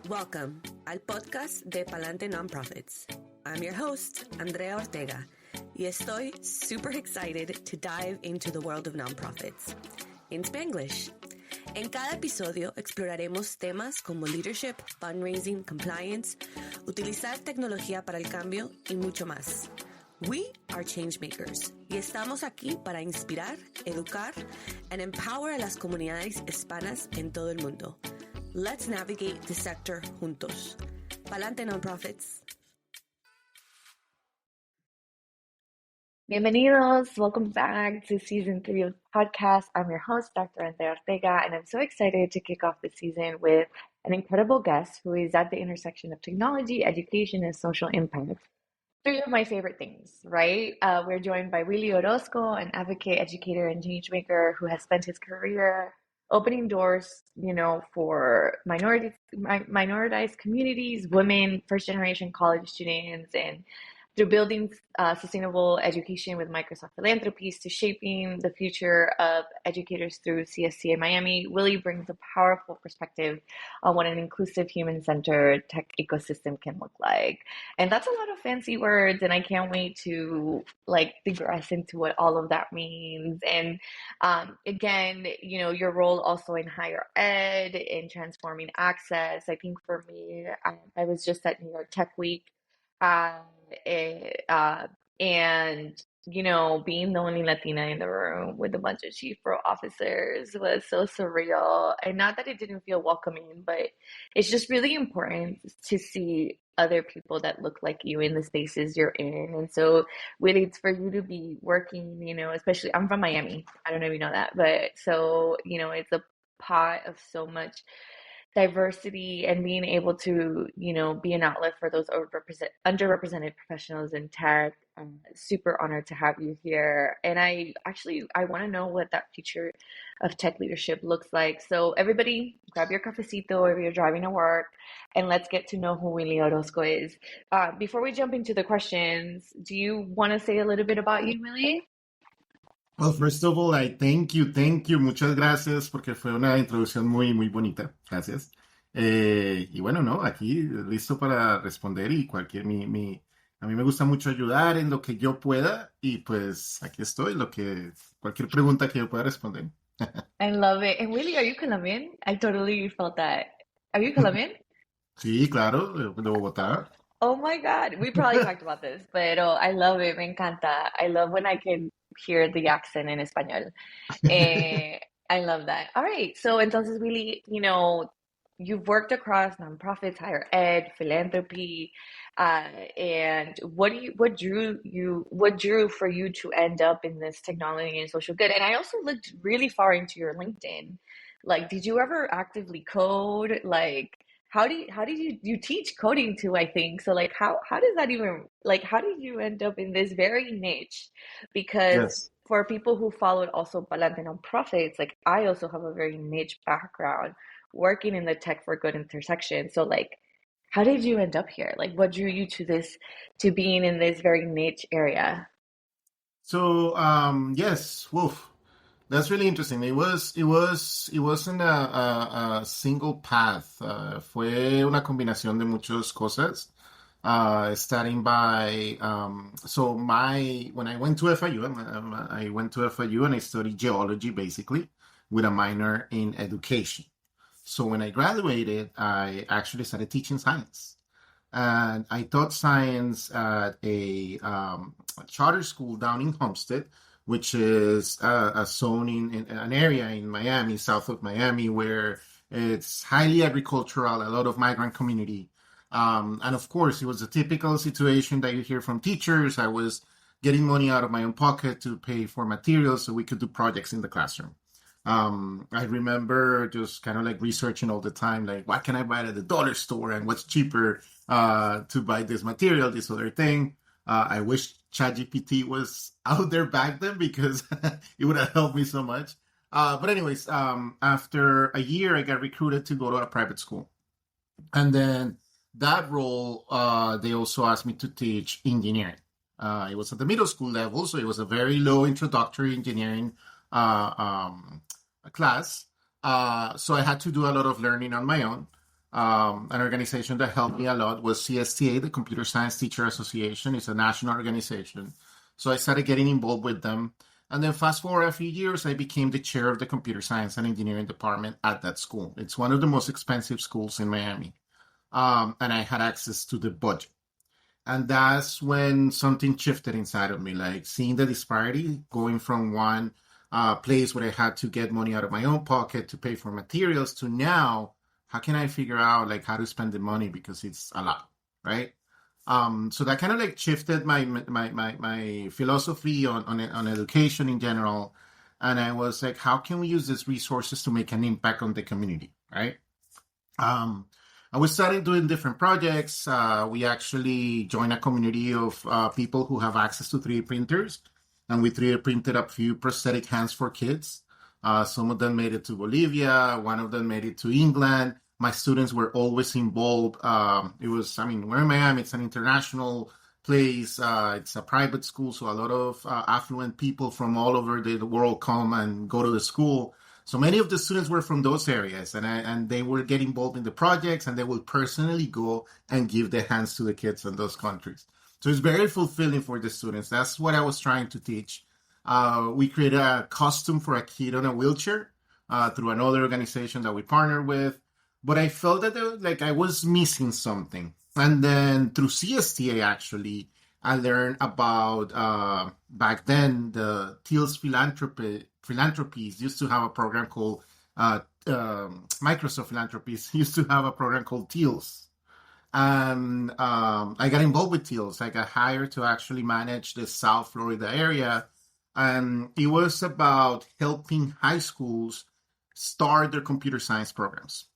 Welcome al podcast de Palante Nonprofits. I'm your host, Andrea Ortega, y estoy super excited to dive into the world of nonprofits. In Spanglish. En cada episodio exploraremos temas como leadership, fundraising, compliance, utilizar tecnología para el cambio y mucho más. We are changemakers y estamos aquí para inspirar, educar and empower a las comunidades hispanas en todo el mundo. Let's navigate the sector juntos. Palante Nonprofits. Bienvenidos. Welcome back to season 3 of the podcast. I'm your host, Dr. Andrea Ortega, and I'm so excited to kick off the season with an incredible guest who is at the intersection of technology, education, and social impact. Three of my favorite things, right? We're joined by Willy Orozco, an advocate, educator, and changemaker who has spent his career opening doors, for minoritized communities, women, first-generation college students, and through building sustainable education with Microsoft Philanthropies to shaping the future of educators through CSC in Miami, Willy brings a powerful perspective on what an inclusive, human-centered tech ecosystem can look like. And that's a lot of fancy words, and I can't wait to digress into what all of that means. And again, your role also in higher ed, in transforming access. I think for me, I was just at New York Tech Week. And being the only Latina in the room with a bunch of chief growth officers was so surreal. And not that it didn't feel welcoming, but it's just really important to see other people that look like you in the spaces you're in. And so really, it's for you to be working, especially I'm from Miami. I don't know if you know that, but so, it's a pot of so much diversity and being able to, be an outlet for those underrepresented professionals in tech. I'm super honored to have you here. And I want to know what that future of tech leadership looks like. So everybody grab your cafecito if you're driving to work and let's get to know who Willy Orozco is. Before we jump into the questions, do you want to say a little bit about you, Willy? Well, first of all, thank you. Muchas gracias porque fue una introducción muy, muy bonita. Gracias. Y bueno, no, aquí listo para responder y a mí me gusta mucho ayudar en lo que yo pueda y pues aquí estoy, cualquier pregunta que yo pueda responder. I love it. And Willy, are you Colombian? I totally felt that. Are you Colombian? Sí, claro, de Bogotá. Oh my God. We probably talked about this, but I love it. Me encanta. I love when I can hear the accent in español. I love that. All right. So, entonces, Willy, you've worked across nonprofits, higher ed, philanthropy, and what drew for you to end up in this technology and social good? And I also looked really far into your LinkedIn. Did you ever actively code? How did you teach coding too, I think? So how does that even, how did you end up in this very niche? Because Yes. For people who followed also Palante Nonprofits, I also have a very niche background working in the tech for good intersection. So how did you end up here? What drew you to being in this very niche area? So, yes, woof. That's really interesting. It wasn't a single path. Fue una combinación de muchas cosas. Starting by when I went to FIU, I went to FIU and I studied geology basically with a minor in education. So when I graduated, I actually started teaching science. And I taught science at a charter school down in Homestead, which is a zone in an area in Miami, south of Miami, where it's highly agricultural, a lot of migrant community. And of course, it was a typical situation that you hear from teachers. I was getting money out of my own pocket to pay for materials so we could do projects in the classroom. I remember just kind of researching all the time, what can I buy at the dollar store and what's cheaper to buy this material, this other thing. I wish ChatGPT was out there back then because it would have helped me so much. But anyways, after a year, I got recruited to go to a private school. And then that role, they also asked me to teach engineering. It was at the middle school level, so it was a very low introductory engineering class. So I had to do a lot of learning on my own. An organization that helped me a lot was CSTA, the Computer Science Teacher Association. It's a national organization. So I started getting involved with them. And then fast forward a few years, I became the chair of the computer science and engineering department at that school. It's one of the most expensive schools in Miami. And I had access to the budget. And that's when something shifted inside of me, like seeing the disparity going from one place where I had to get money out of my own pocket to pay for materials to now, how can I figure out like how to spend the money because it's a lot, right? So that kind of like shifted my philosophy on education in general. And I was like, how can we use these resources to make an impact on the community, right? Um, and we started doing different projects. We actually joined a community of people who have access to 3D printers, and we 3D printed a few prosthetic hands for kids. Some of them made it to Bolivia. One of them made it to England. My students were always involved. I mean, we're in Miami. It's an international place. It's a private school, so a lot of affluent people from all over the world come and go to the school. So many of the students were from those areas, and they would get involved in the projects, and they would personally go and give their hands to the kids in those countries. So it's very fulfilling for the students. That's what I was trying to teach. We created a costume for a kid on a wheelchair through another organization that we partnered with. But I felt that like I was missing something. And then through CSTA, actually, I learned about back then the Teals Philanthropies used to have a program called Microsoft Philanthropies used to have a program called Teals. And I got involved with Teals. I got hired to actually manage the South Florida area. And it was about helping high schools start their computer science programs.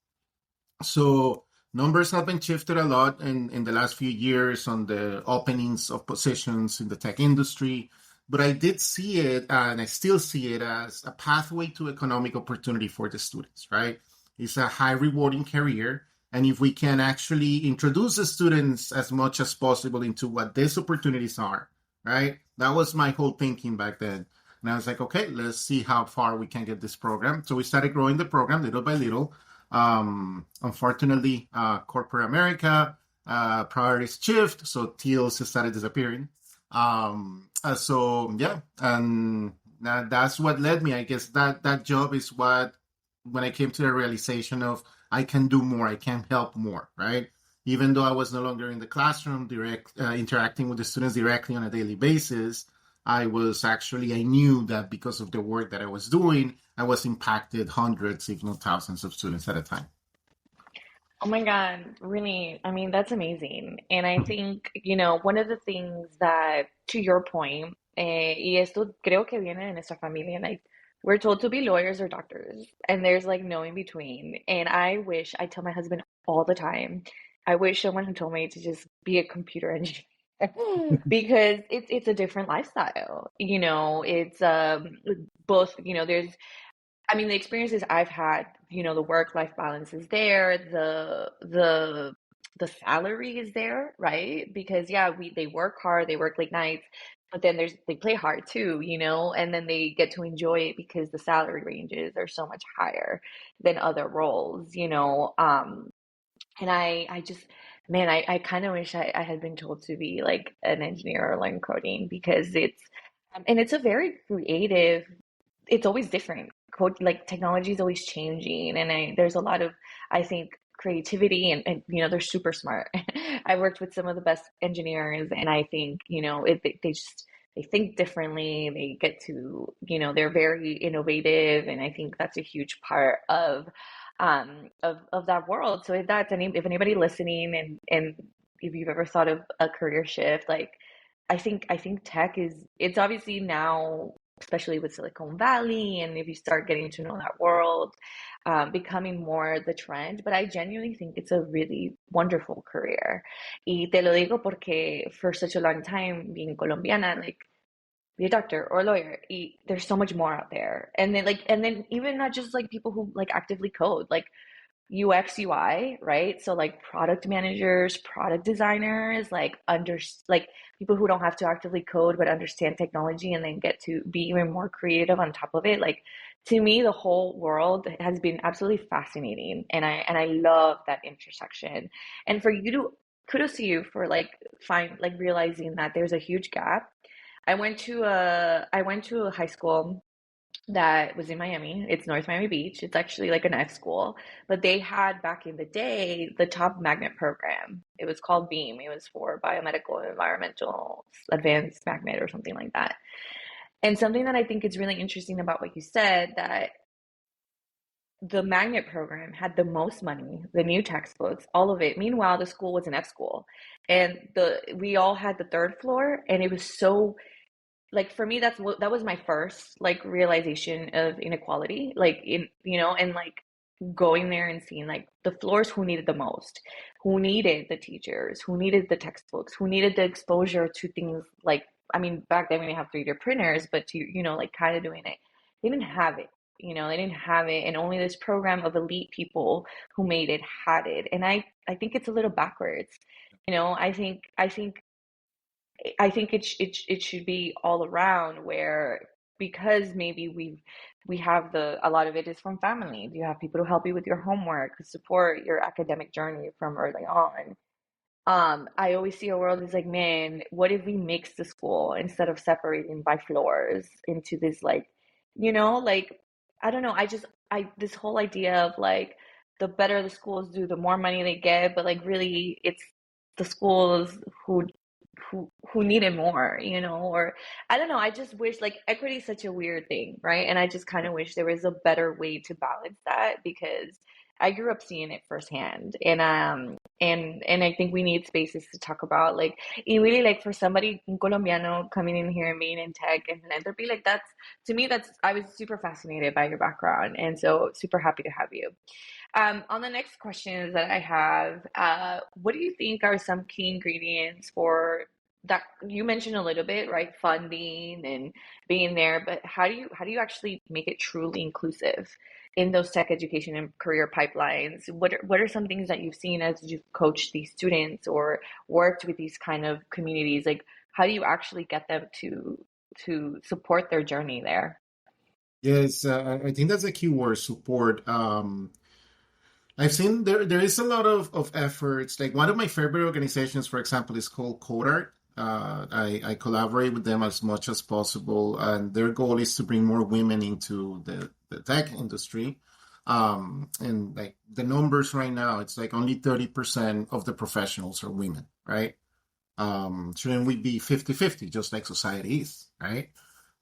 So numbers have been shifted a lot in the last few years on the openings of positions in the tech industry. But I did see it, and I still see it as a pathway to economic opportunity for the students, right? It's a high rewarding career. And if we can actually introduce the students as much as possible into what these opportunities are, right? That was my whole thinking back then. And I was like, okay, let's see how far we can get this program. So we started growing the program little by little. Unfortunately, corporate America, priorities shift, so TLs started disappearing. So yeah, and that's what led me. I guess that job is what, when I came to the realization of I can do more, I can help more, right? Even though I was no longer in the classroom, interacting with the students directly on a daily basis, I knew that because of the work that I was doing, I was impacted hundreds, if not thousands of students at a time. Oh my God, really? I mean, that's amazing. And I think, one of the things that, to your point, y esto creo que viene de nuestra familia, like, we're told to be lawyers or doctors, and there's like no in between. And I tell my husband all the time, I wish someone had told me to just be a computer engineer. Because it's a different lifestyle. It's both, there's I mean, the experiences I've had, the work-life balance is there, the salary is there, right? Because yeah, they work hard, they work late nights, but then they play hard too, and then they get to enjoy it because the salary ranges are so much higher than other roles, and I just, man, I kind of wish I had been told to be like an engineer or learn coding because and it's a very creative, it's always different. Code, like technology is always changing, and there's a lot of, I think, creativity, and they're super smart. I worked with some of the best engineers, and I think they think differently. They get to, they're very innovative, and I think that's a huge part of that world. So if anybody listening, and if you've ever thought of a career shift, like I think tech it's obviously now, especially with Silicon Valley, and if you start getting to know that world, becoming more the trend. But I genuinely think it's a really wonderful career. Y te lo digo porque for such a long time, being Colombiana, like be a doctor or a lawyer. There's so much more out there. And then even not just like people who like actively code, like UX UI, right? So like product managers, product designers, like people who don't have to actively code but understand technology and then get to be even more creative on top of it. Like to me, the whole world has been absolutely fascinating, and I love that intersection. And for you to kudos to you for realizing that there's a huge gap. I went to a high school that was in Miami. It's North Miami Beach. It's actually like an F school, but they had back in the day the top magnet program. It was called BEAM. It was for biomedical and environmental advanced magnet or something like that. And something that I think is really interesting about what you said, that the magnet program had the most money, the new textbooks, all of it. Meanwhile, the school was an F school, and the we all had the third floor, and it was so like for me that was my first like realization of inequality, like in and like going there and seeing like the floors who needed the most, who needed the teachers, who needed the textbooks, who needed the exposure to things like, I mean, back then we didn't have 3D printers, but to, like kind of doing it, they didn't have it. They didn't have it, and only this program of elite people who made it had it. And I think it's a little backwards. I think it should be all around, where because maybe we have a lot of it is from family. You have people to help you with your homework, to support your academic journey from early on. I always see a world as like, man, what if we mix the school instead of separating by floors into this like I don't know. I this whole idea of like the better the schools do, the more money they get, but like really it's the schools who need it more, or I don't know. I just wish, like, equity is such a weird thing, right? And I just kind of wish there was a better way to balance that, because I grew up seeing it firsthand. And I think we need spaces to talk about, like, y really, like, for somebody, un Colombiano coming in here and being in tech and philanthropy, like, that's, to me, I was super fascinated by your background, and so super happy to have you. On the next questions that I have, what do you think are some key ingredients for that? You mentioned a little bit, right? Funding and being there, but how do you actually make it truly inclusive in those tech education and career pipelines? What are some things that you've seen as you've coached these students or worked with these kind of communities? Like, how do you actually get them to support their journey there? Yes, I think that's a key word, support. I've seen there is a lot of efforts. Like one of my favorite organizations, for example, is called Codart. I collaborate with them as much as possible, and their goal is to bring more women into the tech industry. And like the numbers right now, it's like only 30% of the professionals are women, right? Shouldn't we be 50-50, just like society is, right?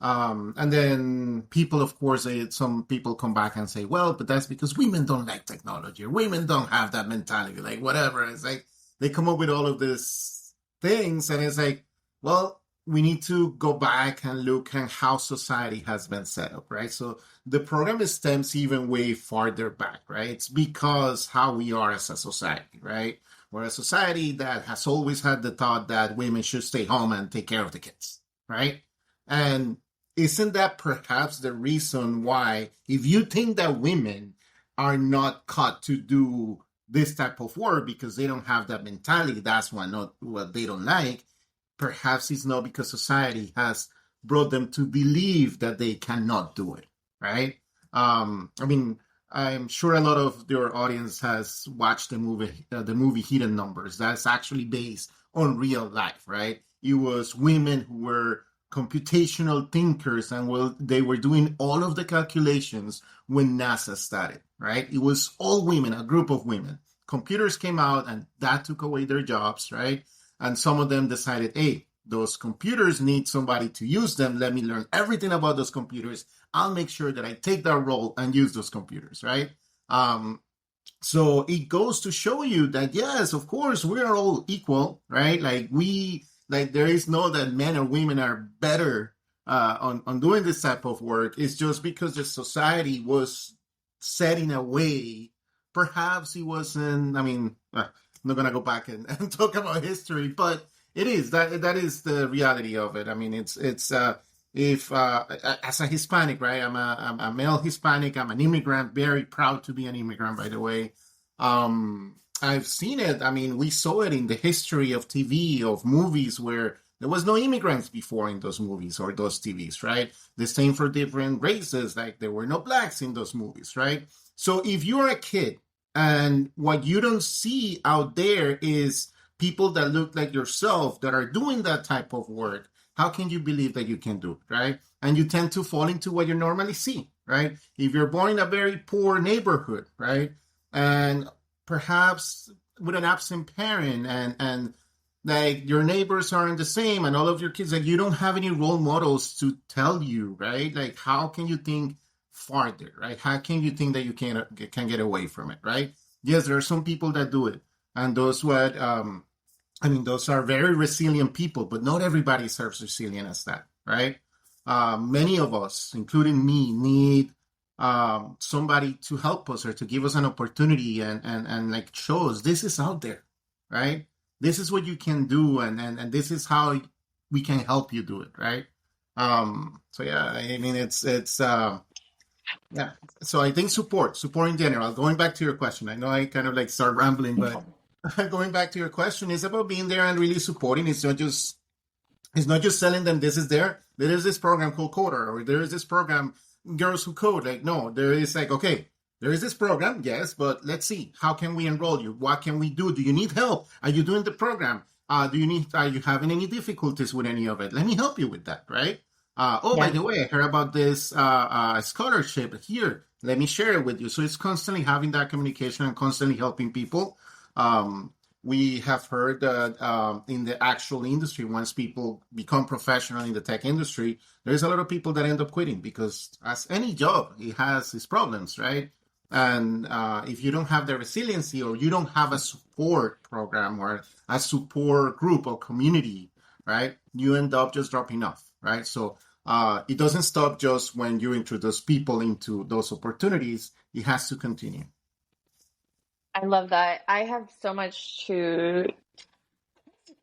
And then people, of course, some people come back and say, well, but that's because women don't like technology, or women don't have that mentality, like whatever. It's like they come up with all of these things, and it's like, well, we need to go back and look at how society has been set up, right? So the program stems even way farther back, right? It's because how we are as a society, right? We're a society that has always had the thought that women should stay home and take care of the kids, right? And isn't that perhaps the reason why, if you think that women are not cut to do this type of work because they don't have that mentality, that's why not what they don't like, perhaps it's not because society has brought them to believe that they cannot do it, right? I mean, I'm sure a lot of your audience has watched the movie Hidden Numbers. That's actually based on real life, right? It was women who were computational thinkers, and they were doing all of the calculations when NASA started, right? It was all women, a group of women. Computers came out and that took away their jobs, right? And some of them decided, hey, those computers need somebody to use them. Let me learn everything about those computers. I'll make sure that I take that role and use those computers, right? So it goes to show you that, yes, of course, we are all equal, right? Like there is no that men or women are better on doing this type of work. It's just because the society was set in a way. Perhaps it wasn't. I mean, I'm not gonna go back and talk about history, but it is that is the reality of it. I mean, it's if as a Hispanic, right? I'm a male Hispanic. I'm an immigrant. Very proud to be an immigrant, by the way. I've seen it. I mean, we saw it in the history of TV, of movies where there was no immigrants before in those movies or those TVs, right? The same for different races, like there were no blacks in those movies, right? So if you're a kid and what you don't see out there is people that look like yourself that are doing that type of work, how can you believe that you can do it, right? And you tend to fall into what you normally see, right? If you're born in a very poor neighborhood, right? And perhaps with an absent parent and like your neighbors aren't the same and all of your kids, like you don't have any role models to tell you, right? Like how can you think farther, right? How can you think that you can get away from it, right? Yes, there are some people that do it, and those are very resilient people, but not everybody is as resilient as that, right? Many of us, including me, need somebody to help us or to give us an opportunity and like show us this is out there, right? This is what you can do, and this is how we can help you do it, right? So yeah, I mean yeah. So I think support in general. Going back to your question, I know I kind of like start rambling, but going back to your question, is about being there and really supporting. It's not just telling them this is there. There is this program called Coder, or there is this program Girls Who Code. Like no, there is like okay, there is this program, yes, but let's see, how can we enroll you? What can we do? Do you need help? Are you doing the program? Are you having any difficulties with any of it? Let me help you with that, right? By the way, I heard about this scholarship here. Let me share it with you. So it's constantly having that communication and constantly helping people. We have heard that in the actual industry, once people become professional in the tech industry, there's a lot of people that end up quitting because as any job, it has its problems, right? And if you don't have the resiliency or you don't have a support program or a support group or community, right, you end up just dropping off, right? So it doesn't stop just when you introduce people into those opportunities. It has to continue. I love that. I have so much to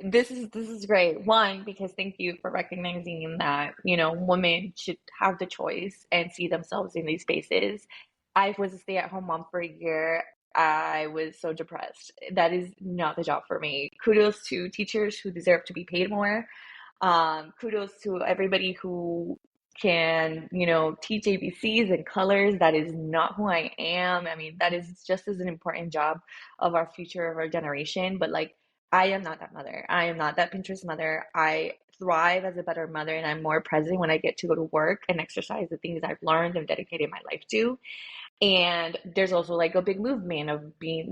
this is great. One, because thank you for recognizing that, women should have the choice and see themselves in these spaces. I was a stay-at-home mom for a year. I was so depressed. That is not the job for me. Kudos to teachers who deserve to be paid more. Kudos to everybody who can, teach ABCs and colors. That is not who I am. I mean, that is just as an important job of our future, of our generation. But like, I am not that mother. I am not that Pinterest mother. I thrive as a better mother, and I'm more present when I get to go to work and exercise the things I've learned and dedicated my life to. And there's also like a big movement of being,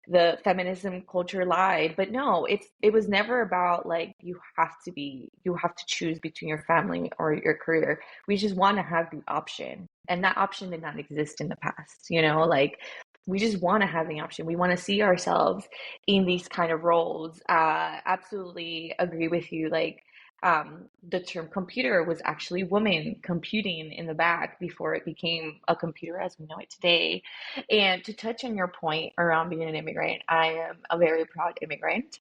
the feminism culture lied. But no, it was never about like you have to choose between your family or your career. We just want to have the option. And that option did not exist in the past, like we just want to have the option. We want to see ourselves in these kind of roles. Absolutely agree with you. Like the term computer was actually women computing in the back before it became a computer as we know it today. And to touch on your point around being an immigrant, I am a very proud immigrant.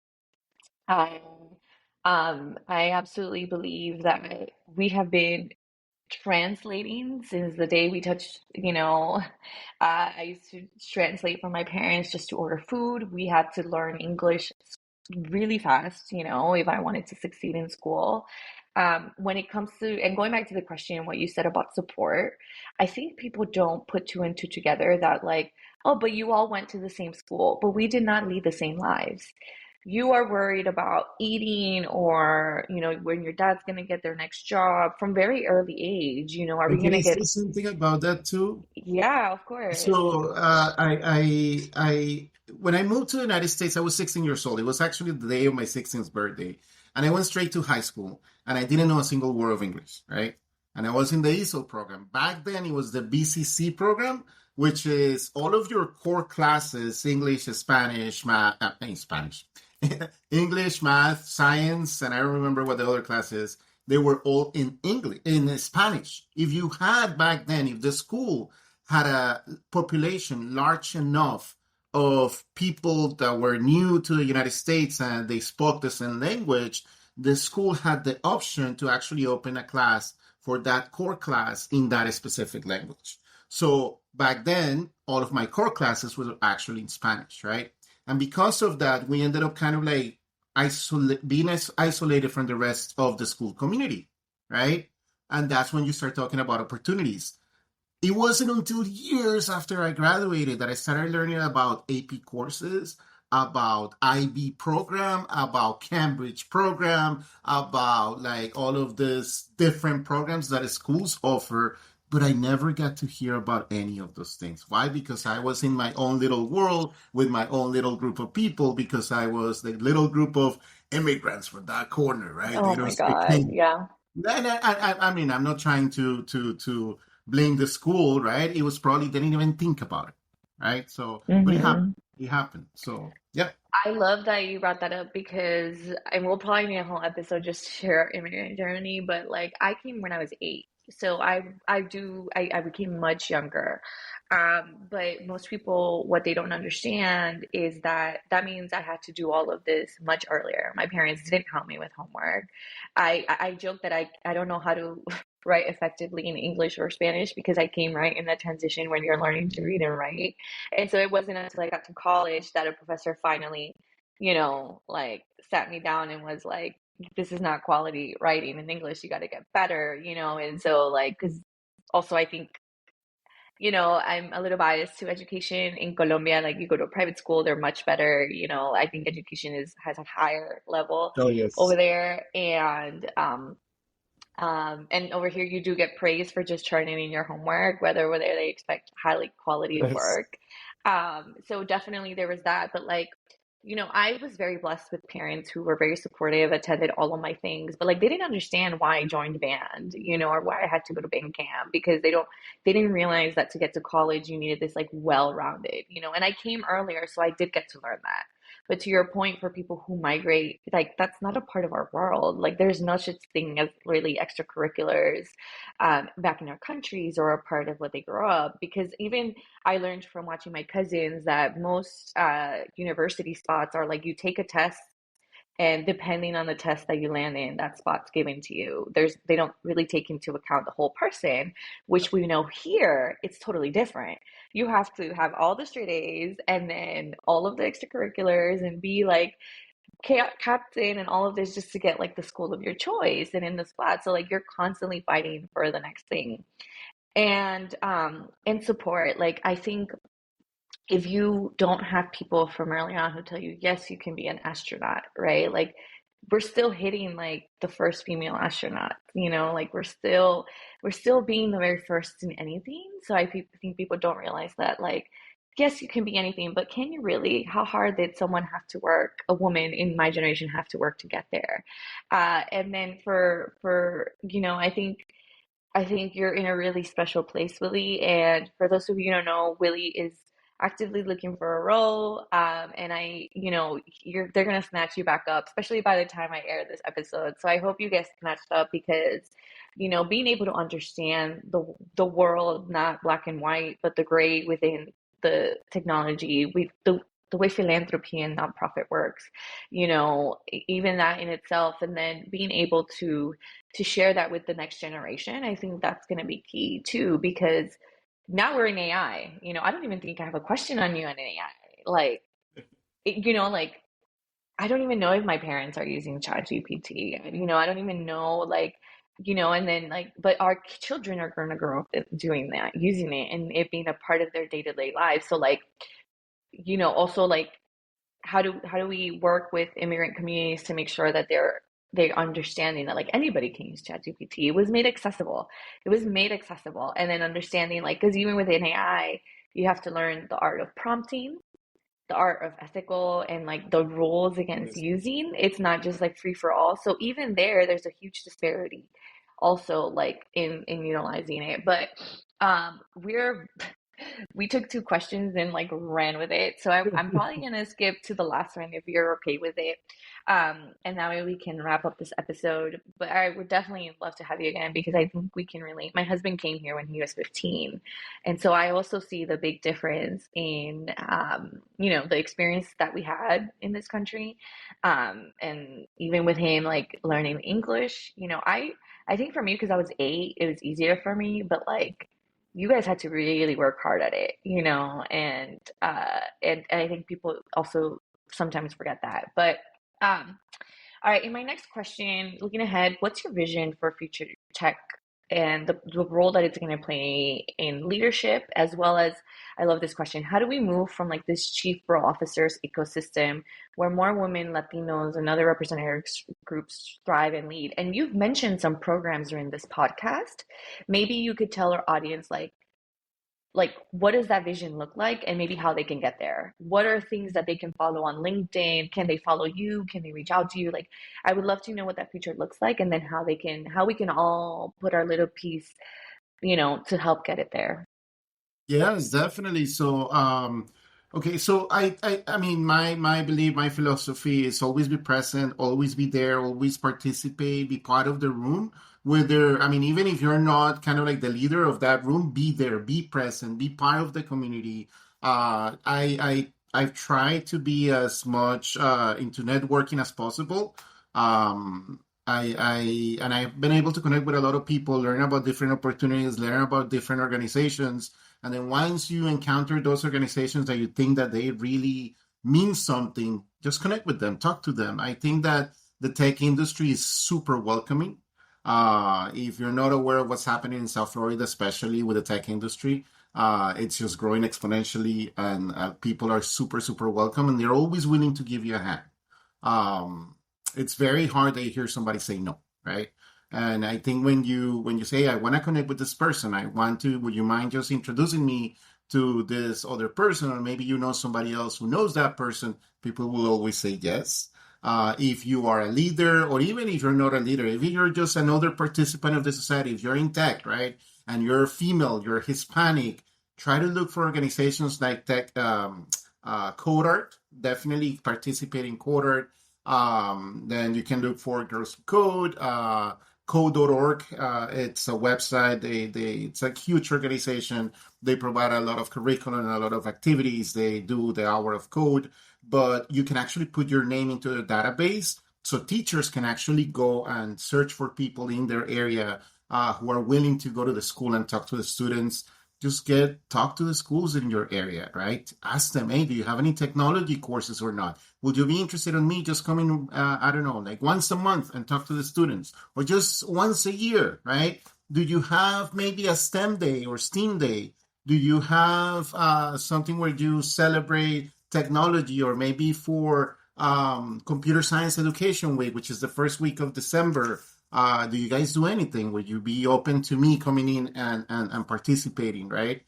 I, I absolutely believe that we have been translating since the day we touched, I used to translate for my parents just to order food. We had to learn English really fast, if I wanted to succeed in school. When it comes to, and going back to the question, what you said about support, I think people don't put two and two together that like, oh, but you all went to the same school, but we did not lead the same lives. You are worried about eating or, when your dad's going to get their next job from very early age, are we And going can to I get, say something about that too? yeah, of course. So when I moved to the United States, I was 16 years old. It was actually the day of my 16th birthday, and I went straight to high school, and I didn't know a single word of English, right? And I was in the ESOL program. Back then, it was the BCC program, which is all of your core classes: English, Spanish, math, Spanish, English, math, science, and I don't remember what the other classes. They were all in English, in Spanish. If you had back then, if the school had a population large enough of people that were new to the United States and they spoke the same language, the school had the option to actually open a class for that core class in that specific language. So back then, all of my core classes were actually in Spanish, right? And because of that, we ended up kind of like being isolated from the rest of the school community, right? And that's when you start talking about opportunities. It wasn't until years after I graduated that I started learning about AP courses, about IB program, about Cambridge program, about like all of these different programs that schools offer. But I never got to hear about any of those things. Why? Because I was in my own little world with my own little group of people, because I was the little group of immigrants from that corner, right? Oh They don't my speak God. English. Yeah. And I mean, I'm not trying to blame the school, right? It was probably they didn't even think about it, right? So, but it happened. Hmm. It happened. So, yeah. I love that you brought that up because, and we'll probably need a whole episode just to share our immigrant journey, but like I came when I was 8. So I became much younger. But most people, what they don't understand is that that means I had to do all of this much earlier. My parents didn't help me with homework. I joke that I don't know how to write effectively in English or Spanish because I came right in that transition when you're learning to read and write. And so it wasn't until I got to college that a professor finally, like sat me down and was like, this is not quality writing in English. You got to get better. And so, like, because also I think, I'm a little biased to education in Colombia. Like, you go to a private school, they're much better. I think education has a higher level Oh, over yes. there. And over here, you do get praise for just turning in your homework, whether over there they expect highly quality of Yes. work. So definitely there was that. But like, I was very blessed with parents who were very supportive, attended all of my things, but like they didn't understand why I joined band, or why I had to go to band camp because they didn't realize that to get to college you needed this like well-rounded. And I came earlier, so I did get to learn that. But to your point, for people who migrate, like that's not a part of our world. Like there's no such thing as really extracurriculars back in our countries or a part of what they grow up. Because even I learned from watching my cousins that most university spots are like you take a test, and depending on the test that you land in, that spot's given to you. They don't really take into account the whole person, which we know here it's totally different. You have to have all the straight A's and then all of the extracurriculars and be like captain and all of this just to get like the school of your choice and in the spot. So like you're constantly fighting for the next thing. And support. Like I think if you don't have people from early on who tell you, yes, you can be an astronaut, right? Like we're still hitting like the first female astronaut, like we're still being the very first in anything. So think people don't realize that, like, yes, you can be anything, but can you really? How hard did someone have to work, a woman in my generation have to work to get there? And then I think you're in a really special place, Willy. And for those of you who don't know, Willy is actively looking for a role. And they're gonna snatch you back up, especially by the time I air this episode. So I hope you get snatched up because, being able to understand the world, not black and white, but the gray within the technology, the way philanthropy and nonprofit works, even that in itself, and then being able to share that with the next generation, I think that's going to be key too, because now we're in AI. I don't even think I have a question on you on AI. Like, like I don't even know if my parents are using ChatGPT. I don't even know, like, and then like, but our children are going to grow up doing that, using it, and it being a part of their day-to-day lives. So like, also like how do we work with immigrant communities to make sure that they're understanding that like anybody can use ChatGPT. It was made accessible, and then understanding like because even within AI, you have to learn the art of prompting, the art of ethical, and like the rules against Yes. using. It's not just like free for all. So even there's a huge disparity, also like in utilizing it. But we took two questions and like ran with it. So I'm probably gonna skip to the last one if you're okay with it. And that way we can wrap up this episode. But I would definitely love to have you again because I think we can relate. My husband came here when he was 15. And so I also see the big difference in, the experience that we had in this country. And even with him, like learning English, I think for me, because I was 8, it was easier for me. But like, you guys had to really work hard at it, you know, and I think people also sometimes forget that. But all right, in my next question, looking ahead, what's your vision for future tech and the role that it's going to play in leadership, as well as, I love this question, how do we move from like this chief borough officers ecosystem where more women, Latinos, and other representative groups thrive and lead? And you've mentioned some programs during this podcast. Maybe you could tell our audience like what does that vision look like and maybe how they can get there. What are things that they can follow on LinkedIn? Can they follow you? Can they reach out to you? Like, I would love to know what that future looks like, and then how we can all put our little piece, you know, to help get it there. Yes, definitely. So, okay, so I mean, my belief, my philosophy is always be present, always be there, always participate, be part of the room. Whether, I mean, even if you're not kind of like the leader of that room, be there, be present, be part of the community. I've tried to be as much into networking as possible. And I've been able to connect with a lot of people, learn about different opportunities, learn about different organizations. And then once you encounter those organizations that you think that they really mean something, just connect with them, talk to them. I think that the tech industry is super welcoming. If you're not aware of what's happening in South Florida, especially with the tech industry, it's just growing exponentially, and people are super, super welcome, and they're always willing to give you a hand. Um, it's very hard to hear somebody say no, right? And I think when you say, I want to connect with this person, would you mind just introducing me to this other person? Or maybe you know somebody else who knows that person, people will always say yes. If you are a leader, or even if you're not a leader, if you're just another participant of the society, if you're in tech, right, and you're female, you're Hispanic, try to look for organizations like Tech Code Art. Definitely participate in Code Art. Then you can look for Girls Who Code, code.org. It's a website. It's a huge organization. They provide a lot of curriculum and a lot of activities. They do the hour of code, but you can actually put your name into the database. So teachers can actually go and search for people in their area who are willing to go to the school and talk to the students. Just talk to the schools in your area, right? Ask them, hey, do you have any technology courses or not? Would you be interested in me just coming, I don't know, like once a month and talk to the students, or just once a year, right? Do you have maybe a STEM day or STEAM day? Do you have something where you celebrate technology, or maybe for Computer Science Education Week, which is the first week of December? Do you guys do anything? Would you be open to me coming in and participating, right?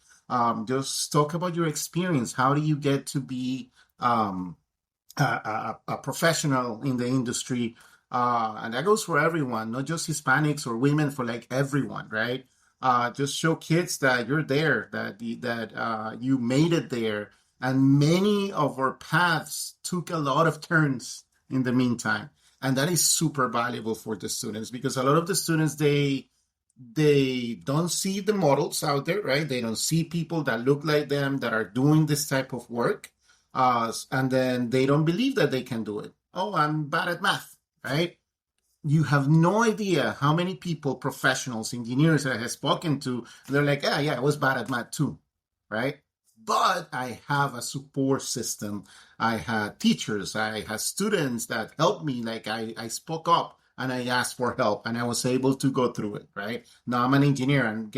Just talk about your experience. How do you get to be a professional in the industry? And that goes for everyone, not just Hispanics or women, for like everyone, right? Just show kids that you're there, that you made it there. And many of our paths took a lot of turns in the meantime. And that is super valuable for the students, because a lot of the students, they don't see the models out there, right? They don't see people that look like them that are doing this type of work. And then they don't believe that they can do it. Oh, I'm bad at math, right? You have no idea how many people, professionals, engineers I have spoken to, they're like, yeah, I was bad at math too, right? But I have a support system. I had teachers, I had students that helped me. Like I spoke up and I asked for help, and I was able to go through it, right? Now I'm an engineer. I'm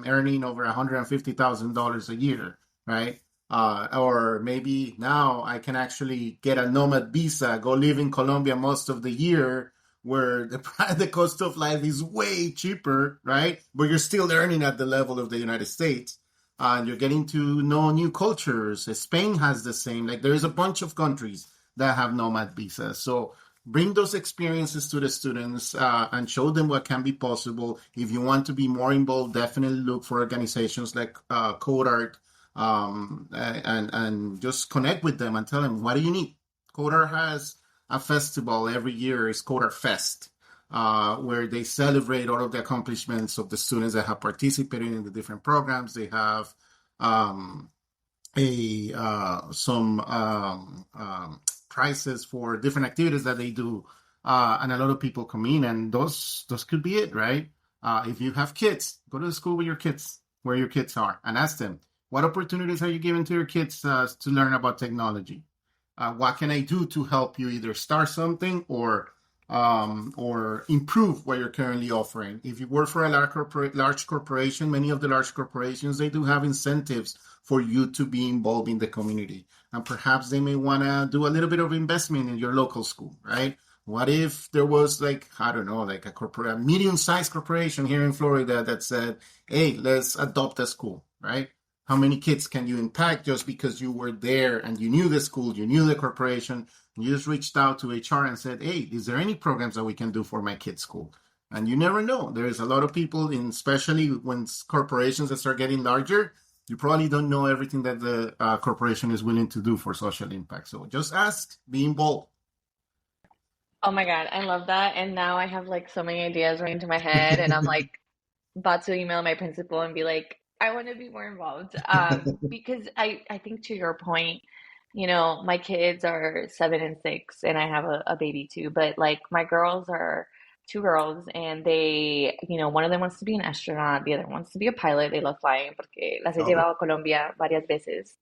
earning over $150,000 a year, right? Or maybe now I can actually get a nomad visa, go live in Colombia most of the year, where the cost of life is way cheaper, right? But you're still earning at the level of the United States. And you're getting to know new cultures. Spain has the same. Like, there's a bunch of countries that have nomad visas. So bring those experiences to the students and show them what can be possible. If you want to be more involved, definitely look for organizations like Code Art, and just connect with them and tell them, what do you need? Code Art has a festival every year. It's Code Art Fest. Where they celebrate all of the accomplishments of the students that have participated in the different programs. They have some prizes for different activities that they do, and a lot of people come in, and those could be it, right? If you have kids, go to the school with your kids. where your kids are and ask them, what opportunities are you giving to your kids to learn about technology? What can I do to help you either start something or improve what you're currently offering? If you work for a large corporation, many of the large corporations, they do have incentives for you to be involved in the community. And perhaps they may want to do a little bit of investment in your local school, right? What if there was I don't know, like a medium-sized corporation here in Florida that said, hey, let's adopt a school, right? How many kids can you impact just because you were there and you knew the school, you knew the corporation, and you just reached out to HR and said, hey, is there any programs that we can do for my kid's school? And you never know. There's a lot of people, especially when corporations that start getting larger, you probably don't know everything that the corporation is willing to do for social impact. So just ask, be involved. Oh my God, I love that. And now I have like so many ideas running to my head, and I'm like about to email my principal and be like, I want to be more involved. Because I think to your point, my kids are 7 and 6, and I have a baby too, but like my girls are two girls, and one of them wants to be an astronaut, the other wants to be a pilot. They love flying porque las he Oh. llevado a Colombia varias veces.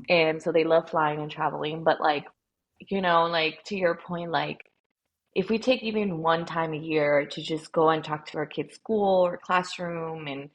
And so they love flying and traveling. But like, like to your point, like if we take even one time a year to just go and talk to our kids' school or classroom and,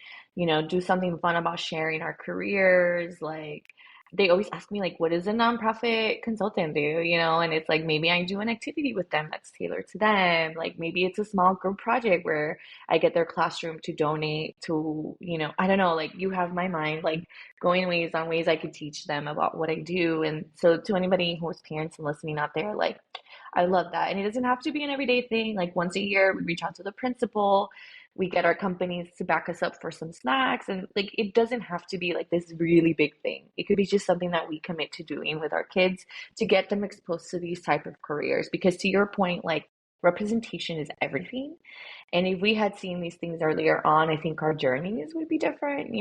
do something fun about sharing our careers, like they always ask me like, what does a nonprofit consultant do? And it's like maybe I do an activity with them that's tailored to them. Like maybe it's a small group project where I get their classroom to donate to, I don't know, like you have my mind, like going ways on ways I could teach them about what I do. And so to anybody who's parents and listening out there, like I love that. And it doesn't have to be an everyday thing. Like once a year, we reach out to the principal, we get our companies to back us up for some snacks. And like it doesn't have to be like this really big thing. It could be just something that we commit to doing with our kids to get them exposed to these type of careers. Because to your point, like representation is everything. And if we had seen these things earlier on, I think our journeys would be different.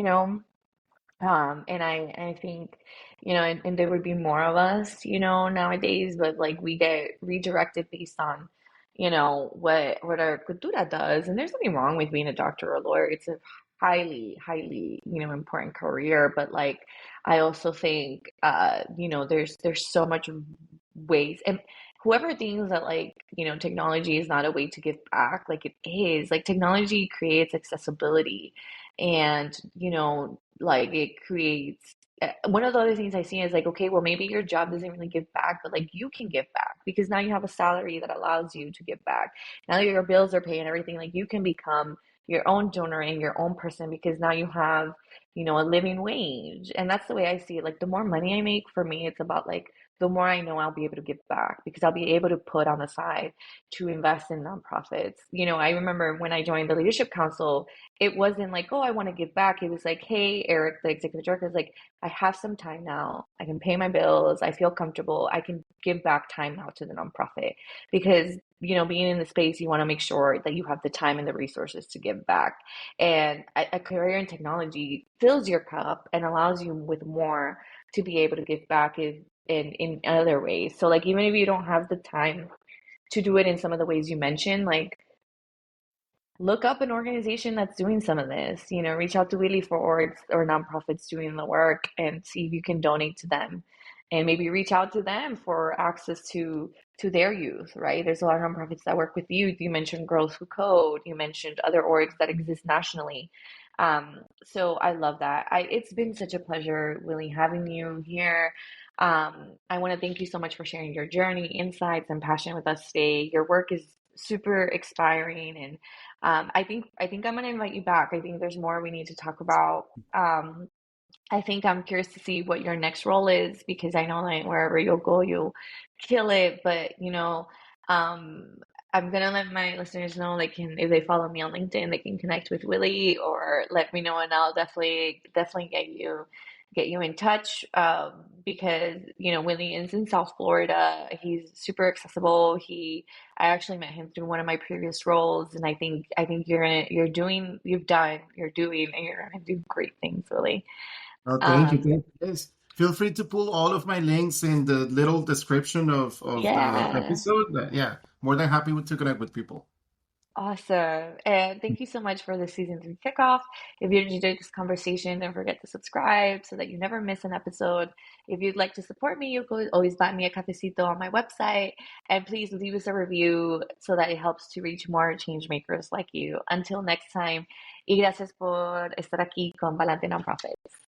And I think, and there would be more of us, nowadays, but like we get redirected based on, what our cultura does. And there's nothing wrong with being a doctor or a lawyer. It's a highly, highly, important career. But like, I also think, there's so much ways, and whoever thinks that like, technology is not a way to give back, like it is. Like technology creates accessibility, and like it creates one of the other things I see is like, okay, well, maybe your job doesn't really give back, but like you can give back because now you have a salary that allows you to give back. Now that your bills are paid and everything, like you can become your own donor and your own person because now you have, a living wage. And that's the way I see it. Like the more money I make, for me, it's about like the more I know I'll be able to give back because I'll be able to put on the side to invest in nonprofits. I remember when I joined the Leadership Council, it wasn't like, oh, I want to give back. It was like, hey, Eric, the executive director, is like, I have some time now. I can pay my bills. I feel comfortable. I can give back time now to the nonprofit because, being in the space, you want to make sure that you have the time and the resources to give back. And a career in technology fills your cup and allows you with more to be able to give back in other ways. So like, even if you don't have the time to do it in some of the ways you mentioned, like look up an organization that's doing some of this, reach out to Willy for orgs or nonprofits doing the work and see if you can donate to them and maybe reach out to them for access to their youth, right? There's a lot of nonprofits that work with youth. You mentioned Girls Who Code, you mentioned other orgs that exist nationally. So I love that. It's been such a pleasure, Willy, having you here. I want to thank you so much for sharing your journey, insights, and passion with us today. Your work is super inspiring, and I think I'm going to invite you back. I think there's more we need to talk about. I think I'm curious to see what your next role is because I know that wherever you'll go, you'll kill it. But I'm gonna let my listeners know they can, if they follow me on LinkedIn, they can connect with Willy or let me know, and I'll definitely get you in touch because Willy is in South Florida. He's super accessible. I actually met him through one of my previous roles, and I think you're doing and you're gonna do great things, Willy. Oh, thank you. Thank you. Yes. Feel free to pull all of my links in the little description of the Yeah. episode. Yeah, more than happy to connect with people. Awesome. And thank you so much for the season 3 kickoff. If you enjoyed this conversation, don't forget to subscribe so that you never miss an episode. If you'd like to support me, you can always buy me a cafecito on my website. And please leave us a review so that it helps to reach more change makers like you. Until next time, y gracias por estar aquí con Palante Nonprofits.